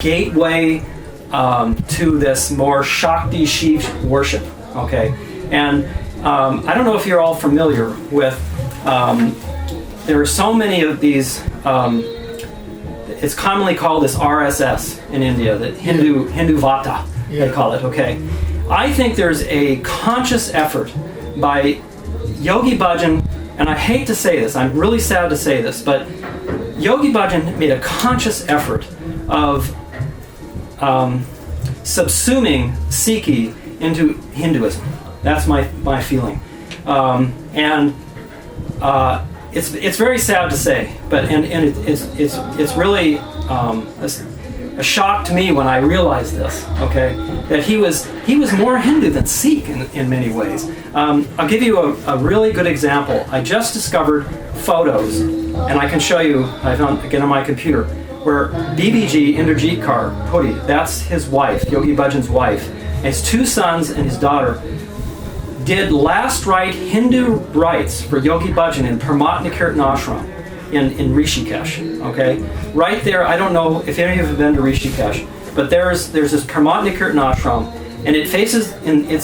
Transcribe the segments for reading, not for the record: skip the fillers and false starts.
gateway to this more Shakti Shiv worship. Okay, and I don't know if you're all familiar with. There are so many of these. It's commonly called this RSS in India, that Hindu Vata, they call it. Okay, I think there's a conscious effort by Yogi Bhajan, and I hate to say this, I'm really sad to say this, but Yogi Bhajan made a conscious effort of subsuming Sikhi into Hinduism. That's my feeling, and it's very sad to say, but it's really a shock to me when I realized this. Okay, that he was more Hindu than Sikh in many ways. I'll give you a really good example. I just discovered photos, and I can show you. I found again on my computer where Blvd Inderjeet Kaur Puri, that's his wife, Yogi Bhajan's wife, and his two sons and his daughter did last rite Hindu rites for Yogi Bhajan in Paramatma Kirtan Ashram in Rishikesh. Okay, right there. I don't know if any of you have been to Rishikesh, but there's this Paramatma Kirtan Ashram, and it's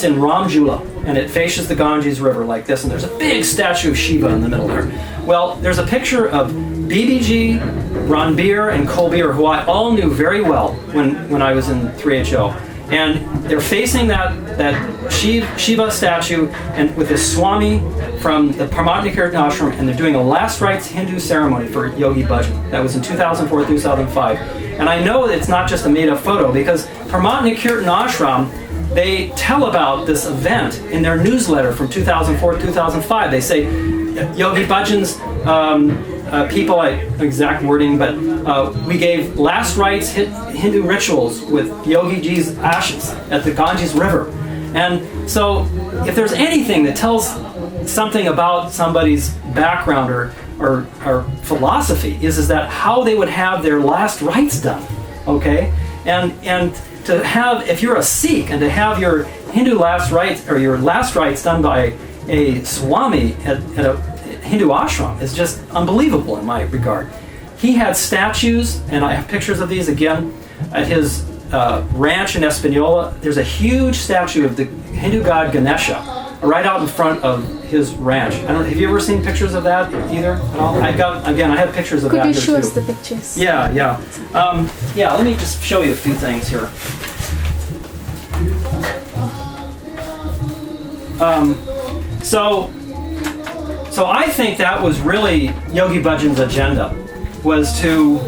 in Ramjula, and it faces the Ganges River like this, and there's a big statue of Shiva in the middle there. Well, there's a picture of BBG, Ranbir, and Kolbir, who I all knew very well when I was in 3HO. And they're facing that Shiva statue, and with this Swami from the Paramatma Kirtan Ashram, and they're doing a last rites Hindu ceremony for Yogi Bhajan. That was in 2004, 2005. And I know it's not just a made-up photo, because Paramatma Kirtan Ashram, they tell about this event in their newsletter from 2004, 2005. They say Yogi Bhajan's people, exact wording, but we gave last rites Hindu rituals with Yogi Ji's ashes at the Ganges River. And so if there's anything that tells something about somebody's background or philosophy is that how they would have their last rites done. Okay? And to have, if you're a Sikh, and to have your Hindu last rites or your last rites done by a Swami at a Hindu ashram is just unbelievable in my regard. He had statues, and I have pictures of these again, at his ranch in Espanola. There's a huge statue of the Hindu god Ganesha right out in front of his ranch. Have you ever seen pictures of that either? At all? I have pictures of that. Could you show us the pictures? Yeah. Let me just show you a few things here. So I think that was really Yogi Bhajan's agenda, was to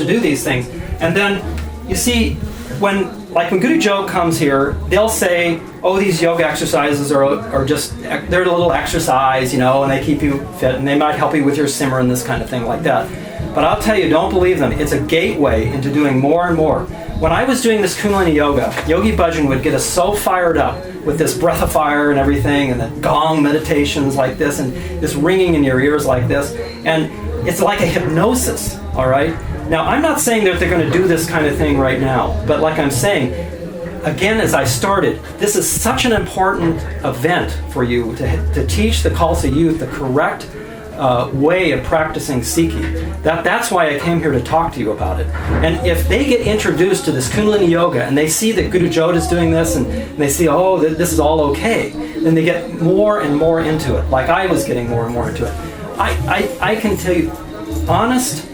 do these things. And then, you see, when Gurujot comes here, they'll say, oh, these yoga exercises are just, they're a little exercise, and they keep you fit, and they might help you with your simmer and this kind of thing like that. But I'll tell you, don't believe them. It's a gateway into doing more and more. When I was doing this Kundalini yoga, Yogi Bhajan would get us so fired up with this breath of fire and everything, and the gong meditations like this, and this ringing in your ears like this, and it's like a hypnosis, all right? Now, I'm not saying that they're going to do this kind of thing right now, but like I'm saying, again, as I started, this is such an important event for you to teach the Khalsa youth the correct way of practicing Sikhi. That's why I came here to talk to you about it. And if they get introduced to this Kundalini yoga and they see that Gurujot is doing this, and they see, oh, this is all okay, then they get more and more into it, like I was getting more and more into it. I can tell you, honest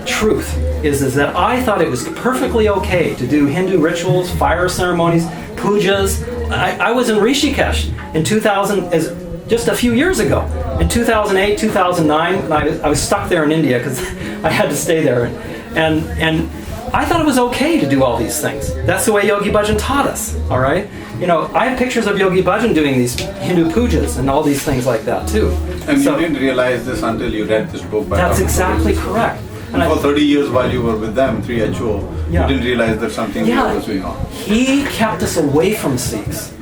truth is that I thought it was perfectly okay to do Hindu rituals, fire ceremonies, pujas. I was in Rishikesh in 2000, just a few years ago, in 2008, 2009, and I was stuck there in India because I had to stay there, and I thought it was okay to do all these things. That's the way Yogi Bhajan taught us, all right? I have pictures of Yogi Bhajan doing these Hindu pujas and all these things like that too. And you didn't realize this until you read this book by That's exactly correct. And for 30 years while you were with them, 3HO, you didn't realize that something was going on. He kept us away from Sikhs.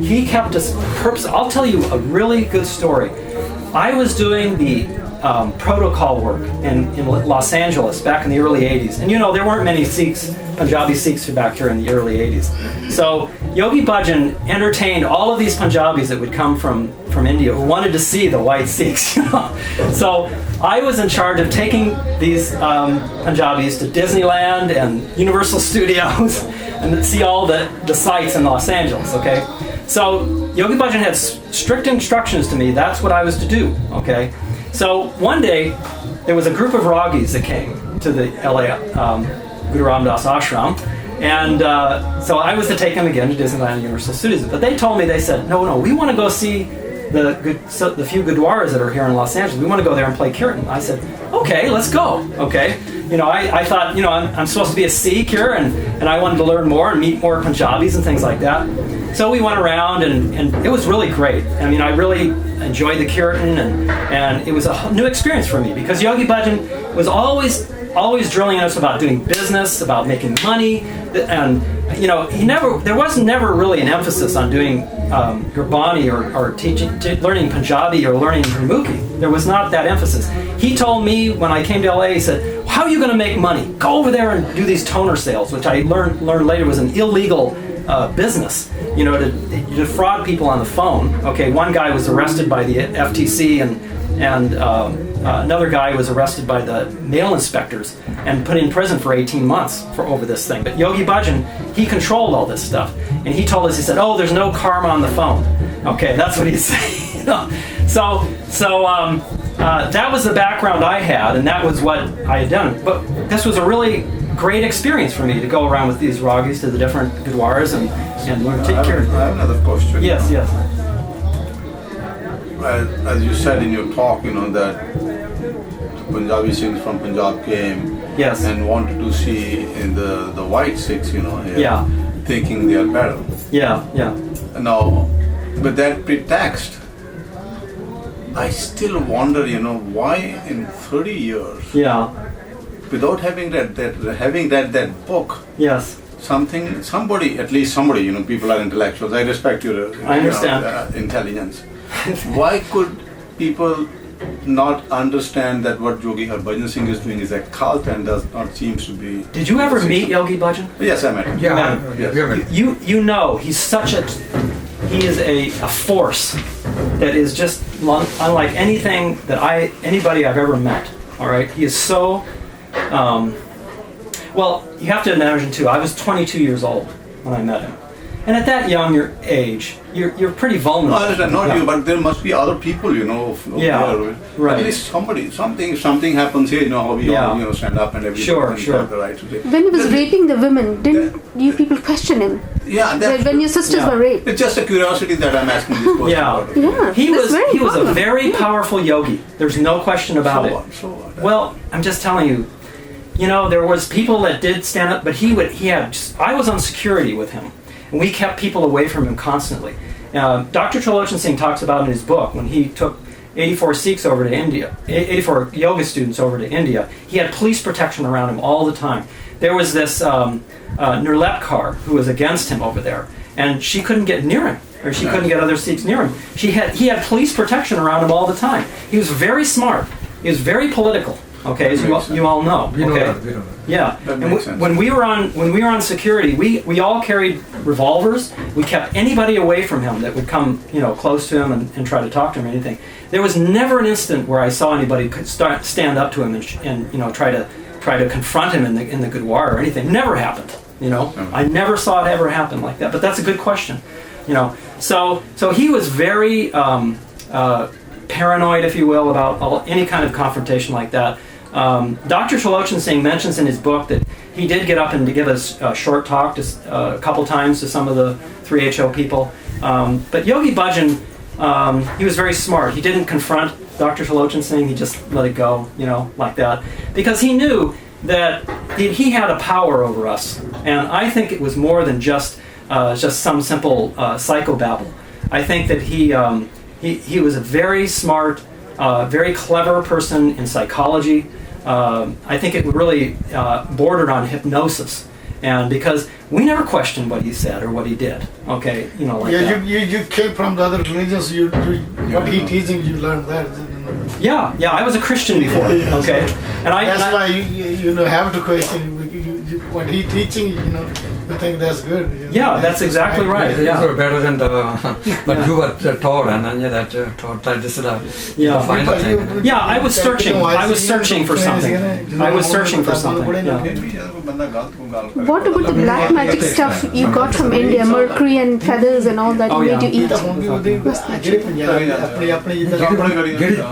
He kept us purpose. I'll tell you a really good story. I was doing the protocol work in Los Angeles back in the early 80s. And there weren't many Sikhs, Punjabi Sikhs back here in the early 80s. So Yogi Bhajan entertained all of these Punjabis that would come from India who wanted to see the white Sikhs. So I was in charge of taking these Punjabis to Disneyland and Universal Studios and see all the sights in Los Angeles, okay? So Yogi Bhajan had strict instructions to me. That's what I was to do, okay? So one day, there was a group of Ragis that came to the LA Guru Ramdas ashram, and so I was to take them again to Disneyland and Universal Studios. But they told me, they said, no, we want to go see the few Gurdwaras that are here in Los Angeles. We want to go there and play kirtan. I said, okay, let's go, okay? I thought, I'm supposed to be a Sikh here, and I wanted to learn more and meet more Punjabis and things like that. So we went around, and it was really great. I mean, I really enjoyed the kirtan, and it was a new experience for me, because Yogi Bhajan was always drilling us about doing business, about making money, and there was never really an emphasis on doing Gurbani or learning Punjabi or learning Gurmukhi. There was not that emphasis. He told me when I came to LA, he said, how are you going to make money? Go over there and do these toner sales, which I learned later was an illegal business, to defraud people on the phone. Okay, one guy was arrested by the FTC, and another guy was arrested by the mail inspectors and put in prison for 18 months over this thing. But Yogi Bhajan, he controlled all this stuff. And he told us, he said, there's no karma on the phone. Okay, that's what he's saying. So that was the background I had, and that was what I had done. But this was a really great experience for me to go around with these Ragis to the different Gurdwaras and learn to take care of them. I have another question. Yes. As you said in your talk, that Punjabi Sikhs from Punjab came and wanted to see in the white Sikhs, here, thinking they are better. Yeah. Now, with that pretext, I still wonder, why in 30 years, without having read that book, somebody, people are intellectuals. I respect your intelligence. Why could people not understand that what Yogi Bhajan Singh is doing is a cult and does not seems to be? Did you ever meet Yogi Bhajan? Yes, I met him. Yes. He is a force that is just unlike anything that anybody I've ever met. All right, he is so. Well, you have to imagine too. I was 22 years old when I met him. And at that young age, you're pretty vulnerable. No, not you, but there must be other people, right. At least something happens here, how we all, stand up and everything. Sure. Have the right to do. When he was raping the women, didn't you people question him? Yeah, when your sisters were raped. It's just a curiosity that I'm asking this question about. Yeah, he was a very powerful yogi. There's no question about it. So what? Well, I'm just telling you, there was people that did stand up, but I was on security with him. And we kept people away from him constantly. Dr. Trilochan Singh talks about in his book, when he took 84 Sikhs over to India, 84 yoga students over to India, he had police protection around him all the time. There was this Nirlep Kaur who was against him over there, and she couldn't get near him, or she couldn't get other Sikhs near him. He had police protection around him all the time. He was very smart. He was very political. Okay, as you all know. We know okay, that. yeah. That makes sense. When we were on security, we all carried revolvers. We kept anybody away from him that would come, close to him and try to talk to him or anything. There was never an instant where I saw anybody stand up to him and try to confront him in the Gurdwara or anything. Never happened. I never saw it ever happen like that. But that's a good question. So he was very paranoid, if you will, about any kind of confrontation like that. Dr. Trilochan Singh mentions in his book that he did get up and to give a short talk a couple times to some of the 3HO people. But Yogi Bhajan, he was very smart. He didn't confront Dr. Trilochan Singh. He just let it go, like that. Because he knew that he had a power over us. And I think it was more than just some simple psychobabble. I think that he was a very smart, very clever person in psychology. I think it really bordered on hypnosis, and because we never questioned what he said or what he did. Okay, that. You came from the other religions. What he teaching, you learned that. Yeah, I was a Christian before. Okay, and that's why you have to question. When he teaching, you think that's good. Yeah, that's exactly right. Yeah, so better than what you were taught, and that taught that this is the final thing. Yeah, I was searching. I was searching for something. Yeah. What about the black magic stuff you got from India, mercury and feathers and all that made you eat?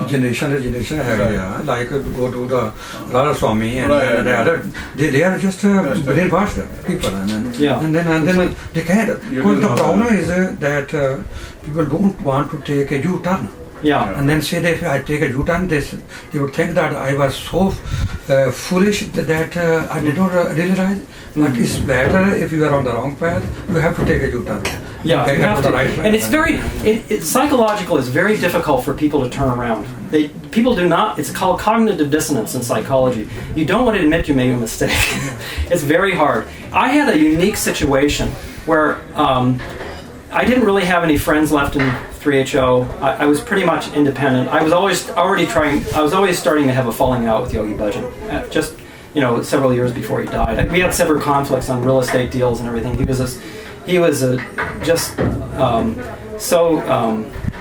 Generation like go to the Radha Swami and the other, they are just brainwashed people, and then they can't. Because the problem is that people don't want to take a U-turn. Yeah. And then say that if I take a U-turn, they would think that I was so foolish that I did not realize. But it's better if you are on the wrong path, you have to take a U-turn. Yeah, you have to. And it's very, psychological is very difficult for people to turn around. People do not, it's called cognitive dissonance in psychology. You don't want to admit you made a mistake. It's very hard. I had a unique situation where I didn't really have any friends left in 3HO. I was pretty much independent. I was always starting to have a falling out with Yogi Bhajan. Just, several years before he died. We had several conflicts on real estate deals and everything. He was so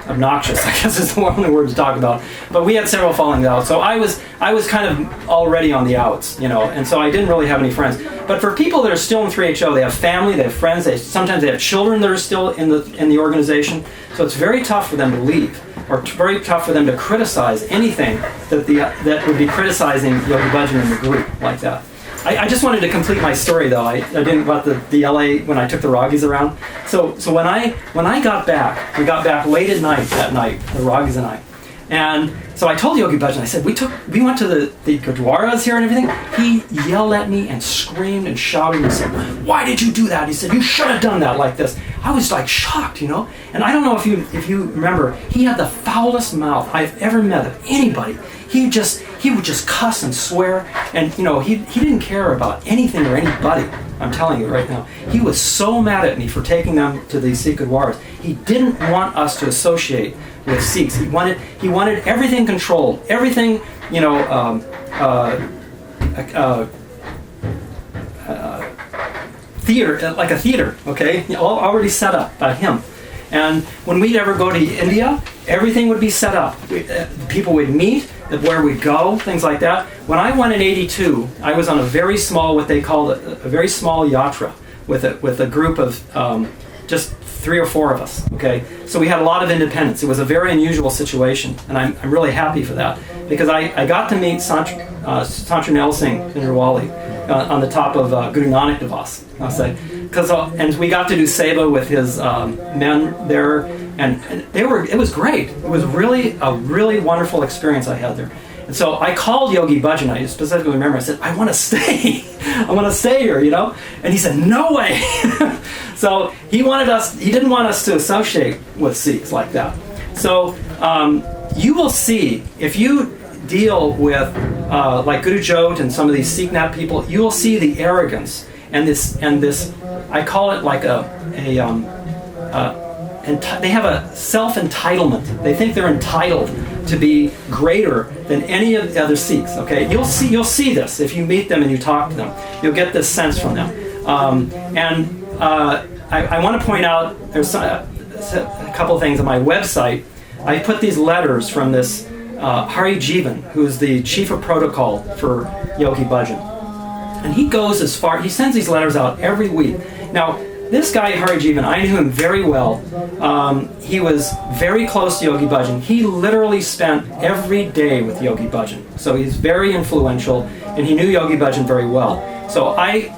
obnoxious, I guess is the only word to talk about. But we had several fallings out. So I was kind of already on the outs, and so I didn't really have any friends. But for people that are still in 3HO, they have family, they have friends, sometimes they have children that are still in the organization. So it's very tough for them to leave, or very tough for them to criticize anything that would be criticizing Yogi Bhajan in the group like that. I just wanted to complete my story, though. I didn't about the LA when I took the Ragis around. So when I got back, we got back late at night that night, the Ragis and I. And so I told Yogi Bhajan, I said, we went to the Gurdwaras here and everything. He yelled at me and screamed and shouted and said, why did you do that? He said, you should have done that like this. I was like shocked, And I don't know if you remember, he had the foulest mouth I've ever met of anybody. He would just cuss and swear, and he didn't care about anything or anybody. I'm telling you right now, he was so mad at me for taking them to these Sikh Gurdwaras. He didn't want us to associate with Sikhs. He wanted everything controlled, everything theater, like a theater, okay, all already set up by him. And when we'd ever go to India, everything would be set up. People would meet, where we'd go, things like that. When I went in '82, I was on a very small, what they called a very small yatra with a group of just 3 or 4 of us. Okay, so we had a lot of independence. It was a very unusual situation, and I'm really happy for that because I got to meet Santre Singh in Rawali on the top of Guru Nanak Devas. I'll say, and we got to do seva with his men there. And it was great. It was really a really wonderful experience I had there. And so I called Yogi Bhajan. I specifically remember, I said, I want to stay. I want to stay here, And he said, no way. So he didn't want us to associate with Sikhs like that. So you will see, if you deal with like Gurujot and some of these SikhNet people, you will see the arrogance and this, I call it like they have a self-entitlement. They think they're entitled to be greater than any of the other Sikhs. Okay, you'll see this if you meet them and you talk to them. You'll get this sense from them. I want to point out there's a couple of things on my website. I put these letters from this Hari Jivan, who's the chief of protocol for Yogi Bhajan, and he goes as far. He sends these letters out every week. Now, this guy, Hari Jivan, I knew him very well. He was very close to Yogi Bhajan. He literally spent every day with Yogi Bhajan. So he's very influential, and he knew Yogi Bhajan very well. So I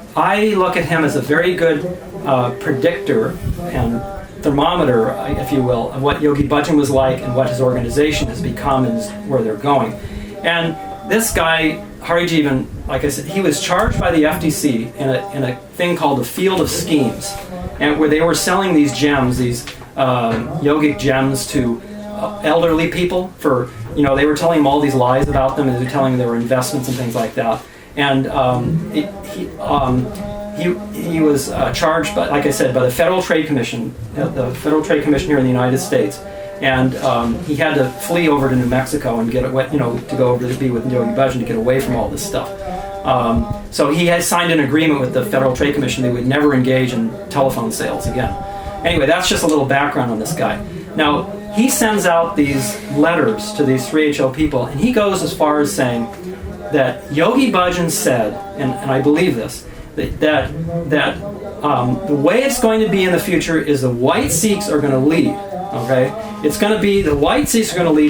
look at him as a very good predictor and thermometer, if you will, of what Yogi Bhajan was like and what his organization has become and where they're going. And this guy, Hari Jivan, like I said, he was charged by the FTC in a thing called the Field of Schemes, and where they were selling these gems, these yogic gems to elderly people for, they were telling them all these lies about them, and they were telling them they were investments and things like that. And he was charged, by, like I said, by the Federal Trade Commission, the Federal Trade Commission here in the United States, and he had to flee over to New Mexico and get away, to go over to be with Yogi Bhajan to get away from all this stuff. So he had signed an agreement with the Federal Trade Commission they would never engage in telephone sales again. Anyway, that's just a little background on this guy. Now, he sends out these letters to these 3HO people, and he goes as far as saying that Yogi Bhajan said, and I believe this, that the way it's going to be in the future is the white Sikhs are going to lead. Okay, it's going to be the white Sikhs are going to lead